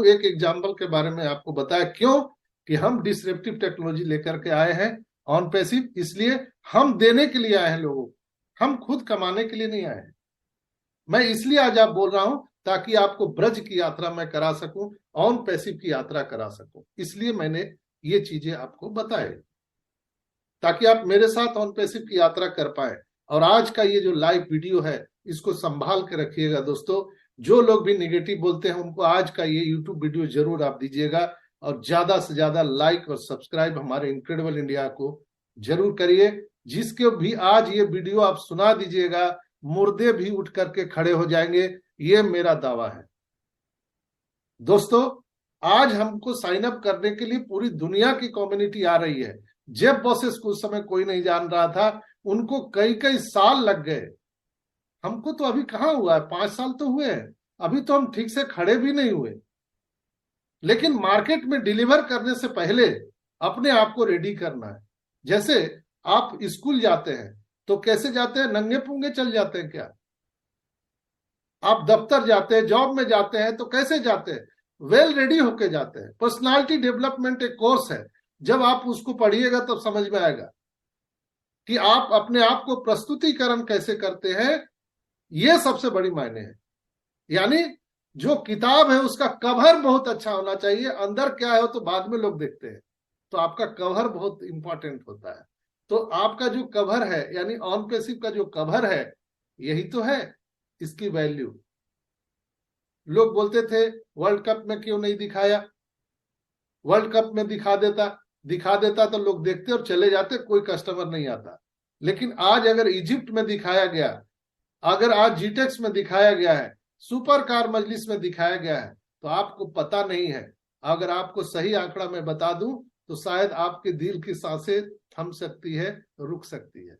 एक एग्जाम्पल के बारे में आपको बताया क्यों कि हम डिसरप्टिव टेक्नोलॉजी लेकर के आए हैं ऑन पैसिव, इसलिए हम देने के लिए आए हैं लोगों को, हम खुद कमाने के लिए नहीं आए हैं। मैं इसलिए आज आप बोल रहा हूं ताकि आपको ब्रज की यात्रा मैं करा सकूं, ऑन पैसिव की यात्रा करा सकूं, इसलिए मैंने ये चीजें आपको बताए ताकि आप मेरे साथ ऑन पैसिव की यात्रा कर पाए। और आज का ये जो लाइव वीडियो है इसको संभाल के रखिएगा दोस्तों। जो लोग भी निगेटिव बोलते हैं उनको आज का ये यूट्यूब वीडियो जरूर आप दीजिएगा और ज्यादा से ज्यादा लाइक और सब्सक्राइब हमारे इनक्रेडिबल इंडिया को जरूर करिए। जिसके भी आज ये वीडियो आप सुना दीजिएगा, मुर्दे भी उठ करके खड़े हो जाएंगे, ये मेरा दावा है। दोस्तों आज हमको साइन अप करने के लिए पूरी दुनिया की कम्युनिटी आ रही है। जेफ बेजोस को उस समय कोई नहीं जान रहा था, उनको कई कई साल लग गए। हमको तो अभी कहाँ हुआ है, 5 साल तो हुए हैं, अभी तो हम ठीक से खड़े भी नहीं हुए। लेकिन मार्केट में डिलीवर करने से पहले अपने आप को रेडी करना है। जैसे आप स्कूल जाते हैं तो कैसे जाते हैं, नंगे पुंगे चल जाते हैं क्या? आप दफ्तर जाते हैं, जॉब में जाते हैं तो कैसे जाते हैं? वेल रेडी होके जाते हैं। पर्सनालिटी डेवलपमेंट एक कोर्स है, जब आप उसको पढ़िएगा तब समझ में आएगा कि आप अपने आप को प्रस्तुतिकरण कैसे करते हैं। यह सबसे बड़ी मायने है। यानी जो किताब है उसका कवर बहुत अच्छा होना चाहिए, अंदर क्या है तो बाद में लोग देखते हैं, तो आपका कवर बहुत इंपॉर्टेंट होता है। तो आपका जो कवर है यानी ऑन पैसिव का जो कवर है, यही तो है इसकी वैल्यू। लोग बोलते थे वर्ल्ड कप में क्यों नहीं दिखाया, वर्ल्ड कप में दिखा देता तो लोग देखते और चले जाते, कोई कस्टमर नहीं आता। लेकिन आज अगर इजिप्ट में दिखाया गया, अगर आज जीटेक्स में दिखाया गया है, सुपर कार मजलिस में दिखाया गया है, तो आपको पता नहीं है। अगर आपको सही आंकड़ा मैं बता दूं तो शायद आपके दिल की सांसें थम सकती है, रुक सकती है।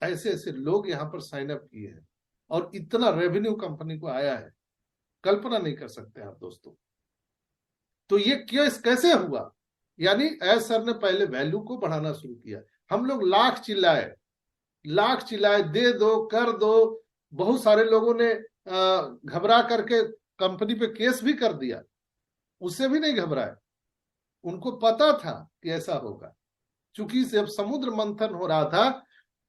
ऐसे ऐसे लोग यहाँ पर साइन अप किए हैं और इतना रेवेन्यू कंपनी को आया है, कल्पना नहीं कर सकते आप दोस्तों। तो ये कैसे हुआ? यानी एस सर ने पहले वैल्यू को बढ़ाना शुरू किया। हम लोग लाख चिल्लाए, दे दो, कर दो। बहुत सारे लोगों ने घबरा करके कंपनी पे केस भी कर दिया, उससे भी नहीं घबराए। उनको पता था कि ऐसा होगा, क्योंकि जब समुद्र मंथन हो रहा था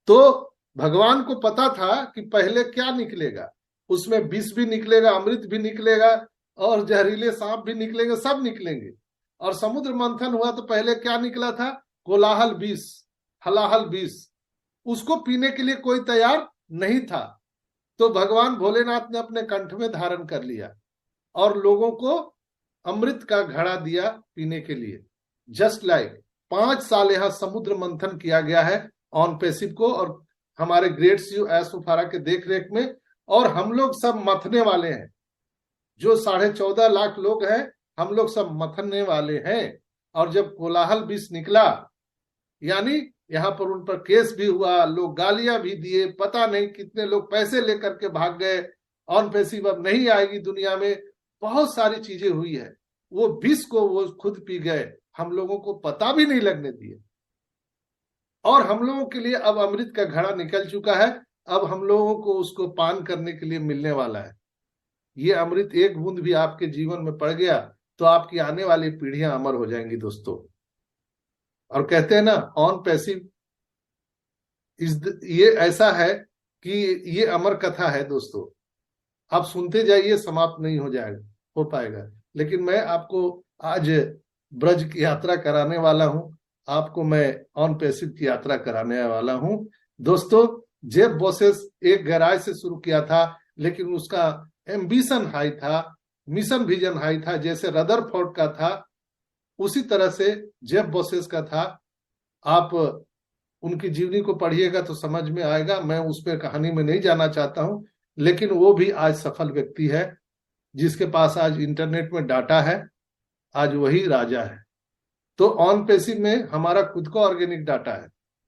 तो भगवान को पता था कि पहले क्या निकलेगा। उसमें विष भी निकलेगा, अमृत भी निकलेगा और जहरीले सांप भी निकलेंगे, सब निकलेंगे। और समुद्र मंथन हुआ तो पहले क्या निकला था? कोलाहल विष, हलाहल विष। उसको पीने के लिए कोई तैयार नहीं था, तो भगवान भोलेनाथ ने अपने कंठ में धारण कर लिया और लोगों को अमृत का घड़ा दिया पीने के लिए। जस्ट लाइक 5 साल यहां समुद्र मंथन किया गया है ऑन पैसिव को, और हमारे ग्रेट सीईओ एस उफारा के देख रेख में। और हम लोग सब मथने वाले हैं, जो 14.5 लाख लोग हैं, हम लोग सब मथने वाले हैं। और जब कोलाहल विष निकला, यानी यहाँ पर उन पर केस भी हुआ, लोग गालियां भी दिए, पता नहीं कितने लोग पैसे लेकर के भाग गए, ऑन पैसिव अब नहीं आएगी दुनिया में, बहुत सारी चीजें हुई है। वो विष को वो खुद पी गए, हम लोगों को पता भी नहीं लगने दिए। और हम लोगों के लिए अब अमृत का घड़ा निकल चुका है, अब हम लोगों को उसको पान करने के लिए मिलने वाला है। ये अमृत एक बूंद भी आपके जीवन में पड़ गया तो आपकी आने वाली पीढ़ियां अमर हो जाएंगी दोस्तों। और कहते हैं ना ऑन पैसिव ये ऐसा है कि ये अमर कथा है दोस्तों। आप सुनते जाइए, समाप्त नहीं हो पाएगा। लेकिन मैं आपको आज ब्रज की यात्रा कराने वाला हूं, आपको मैं ऑन पैसिव की यात्रा कराने वाला हूं दोस्तों। जेफ बेजोस एक गैराज से शुरू किया था, लेकिन उसका एम्बिशन हाई था, मिशन विजन हाई था। जैसे रदरफोर्ड का था, उसी तरह से जेफ बेजोस का था। आप उनकी जीवनी को पढ़िएगा तो समझ में आएगा। मैं उस पर कहानी में नहीं जाना चाहता हूं, लेकिन वो भी आज सफल व्यक्ति है, जिसके पास आज इंटरनेट में डाटा है, आज वही राजा है। तो ऑन पैसिव में हमारा खुद का ऑर्गेनिक डाटा है,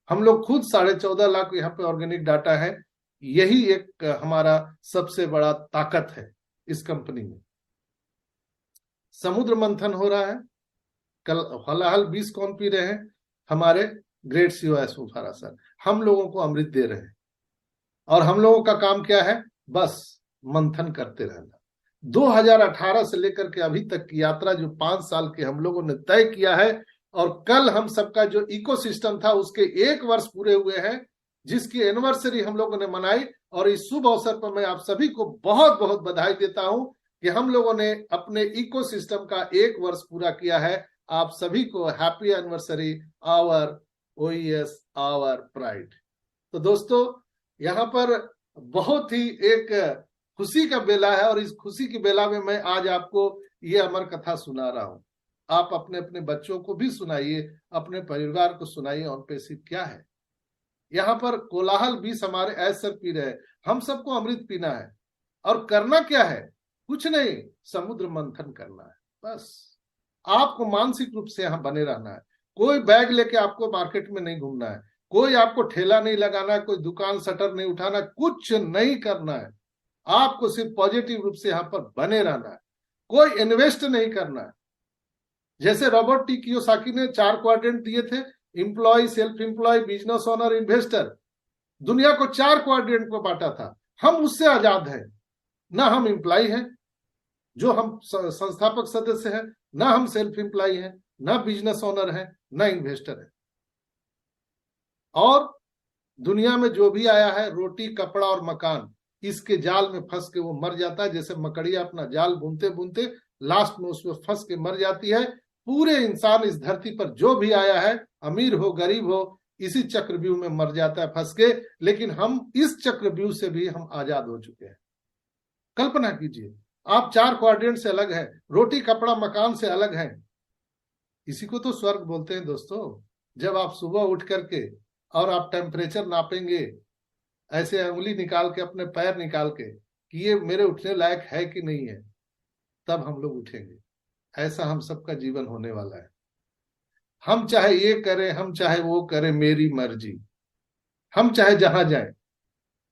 हम लोग खुद 14.5 लाख यहाँ पे ऑर्गेनिक डाटा है। यही एक हमारा सबसे बड़ा ताकत है इस कंपनी में। समुद्र मंथन हो रहा है, कल हलाहल विष कौन पी रहे हैं? हमारे ग्रेट सीईओ एस उफारा सर हम लोगों को अमृत दे रहे हैं। और हम लोगों का काम क्या है? बस मंथन करते रहना। 2018 से लेकर के अभी तक की यात्रा जो 5 साल के हम लोगों ने तय किया है, और कल हम सबका जो इकोसिस्टम था उसके 1 वर्ष पूरे हुए हैं, जिसकी एनिवर्सरी हम लोगों ने मनाई। और इस शुभ अवसर पर मैं आप सभी को बहुत बहुत बधाई देता हूं कि हम लोगों ने अपने इकोसिस्टम का 1 वर्ष पूरा किया है। आप सभी को happy anniversary, our OES, our pride. तो दोस्तों, यहाँ पर बहुत ही एक खुशी का बेला है, और इस खुशी की बेला में मैं आज आपको ये अमर कथा सुना रहा हूं। आप अपने अपने बच्चों को भी सुनाइए, अपने परिवार को सुनाइए ऑन पैसिव क्या है। यहाँ पर कोलाहल 20 हमारे ऐसर पी रहे, हम सबको अमृत पीना है। और करना क्या है? कुछ नहीं, समुद्र मंथन करना है बस। आपको मानसिक रूप से यहाँ बने रहना है। कोई बैग लेके आपको मार्केट में नहीं घूमना है, कोई आपको ठेला नहीं लगाना है, कोई दुकान शटर नहीं उठाना, कुछ नहीं करना है। आपको सिर्फ पॉजिटिव रूप से यहाँ पर बने रहना है, कोई इन्वेस्ट नहीं करना है। जैसे रॉबर्ट टी कियोसाकी ने 4 क्वाड्रेंट दिए थे, employ, self employ, business owner, investor. दुनिया को 4 क्वाड्रेंट में बांटा था। हम उससे आजाद हैं। ना हम इंप्लॉय हैं, जो हम संस्थापक सदस्य हैं, ना हम सेल्फ इंप्लॉय हैं, ना बिजनेस ओनर हैं, ना इन्वेस्टर है। और दुनिया में जो भी आया है, रोटी, कपड़ा और मकान, इसके जाल में फंस के वो मर जाता है। जैसे मकड़िया अपना जाल बुनते बुनते लास्ट में उसमें फंस के मर जाती है। पूरे इंसान इस धरती पर जो भी आया है, अमीर हो गरीब हो, इसी चक्रव्यूह में मर जाता है फंस के। लेकिन हम इस चक्रव्यूह से भी हम आजाद हो चुके हैं। कल्पना कीजिए, आप 4 क्वाड्रेंट से अलग है, रोटी, कपड़ा, मकान से अलग है। इसी को तो स्वर्ग बोलते हैं दोस्तों। जब आप सुबह उठ करके और आप टेम्परेचर नापेंगे, ऐसे उंगली निकाल के, अपने पैर निकाल के, कि ये मेरे उठने लायक है कि नहीं है, तब हम लोग उठेंगे। ऐसा हम सबका जीवन होने वाला है। हम चाहे ये करें, हम चाहे वो करें, मेरी मर्जी। हम चाहे जहां जाए,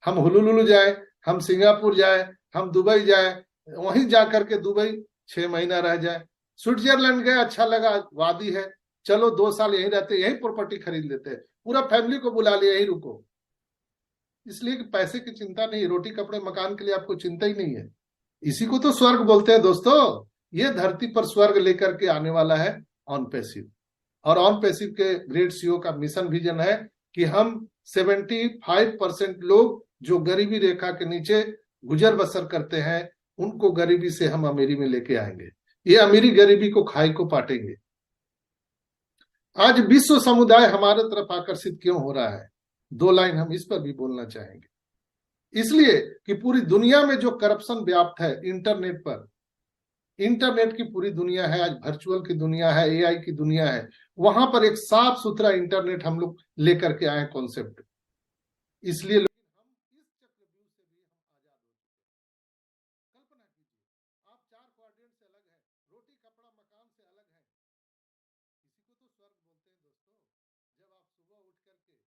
हम हुलुलुलु जाए, हम सिंगापुर जाए, हम दुबई जाए, वहीं जा करके दुबई 6 महीना रह जाए। स्विट्जरलैंड गए, अच्छा लगा, वादी है, चलो 2 साल यहीं रहते, यहीं प्रॉपर्टी खरीद लेते हैं, पूरा फैमिली को बुला लिया, यहीं रुको। इसलिए कि पैसे की चिंता नहीं, रोटी, कपड़े, मकान के लिए आपको चिंता ही नहीं है। इसी को तो स्वर्ग बोलते हैं दोस्तों। ये धरती पर स्वर्ग लेकर के आने वाला है ऑन पैसिव। और ऑन पैसिव के ग्रेट सीईओ का मिशन विजन है कि हम 75% लोग जो गरीबी रेखा के नीचे गुजर बसर करते हैं, उनको गरीबी से हम अमीरी में लेके आएंगे। ये अमीरी गरीबी को खाई को पाटेंगे। आज विश्व समुदाय हमारे तरफ आकर्षित क्यों हो रहा है? 2 लाइन हम इस पर भी बोलना चाहेंगे। इसलिए कि पूरी दुनिया में जो करप्शन व्याप्त है इंटरनेट पर, इंटरनेट की पूरी दुनिया है, आज वर्चुअल की दुनिया है, एआई की दुनिया है, वहां पर एक साफ सुथरा इंटरनेट हम लोग लेकर के आए कॉन्सेप्ट। इसलिए हम इस चक्रव्यूह से भी हम आजाद हो चुके हैं। कल्पना कीजिए, आप 4 क्वाड्रेंट से अलग है, रोटी, कपड़ा, मकान से अलग है। इसी को तो स्वर्ग बोलते हैं दोस्तों। जब आप सुबह उठ करके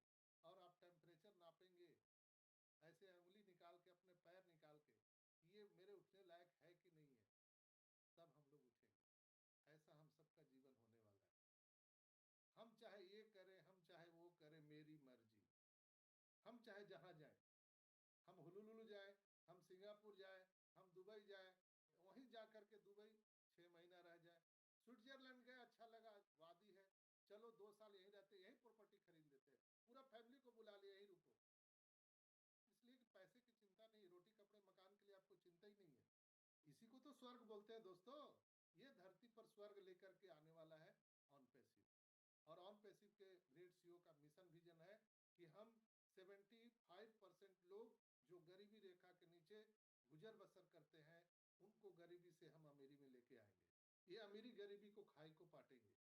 और आप टेम्परेचर नापेंगे, ऐसे उंगली निकाल के, अपने पैर निकाल के, कि ये मेरे उठने लायक है कि नहीं है, तब हम लोग उठेंगे। ऐसा हम सबका जीवन होने वाला है। हम चाहे ये करें, हम चाहे वो करें, मेरी मर्जी। हम चाहे जहां जाए, हम हुलुलुलु जाए, हम सिंगापुर जाए, हम दुबई जाए, वहीं जा करके दुबई 6 महीना रह जाए। स्विट्जरलैंड गए, अच्छा लगा, वादी है, चलो 2 साल यहीं रहते, यहीं प्रॉपर्टी खरीद लेते हैं, पूरा फैमिली को बुला लिया, यहीं रुको। इसलिए कि पैसे की चिंता नहीं, रोटी, कपड़े, मकान के लिए आपको चिंता ही नहीं है। इसी को तो स्वर्ग बोलते हैं दोस्तों। ये धरती पर स्वर्ग लेकर के आने वाला है ऑन पैसिव। और ऑन पैसिव के ग्रेट सीईओ का मिशन विजन है कि हम 75% लोग जो गरीबी रेखा के नीचे गुजर बसर करते हैं, उनको गरीबी से हम अमीरी में लेके आएंगे। ये अमीरी गरीबी को खाई को पाटेंगे।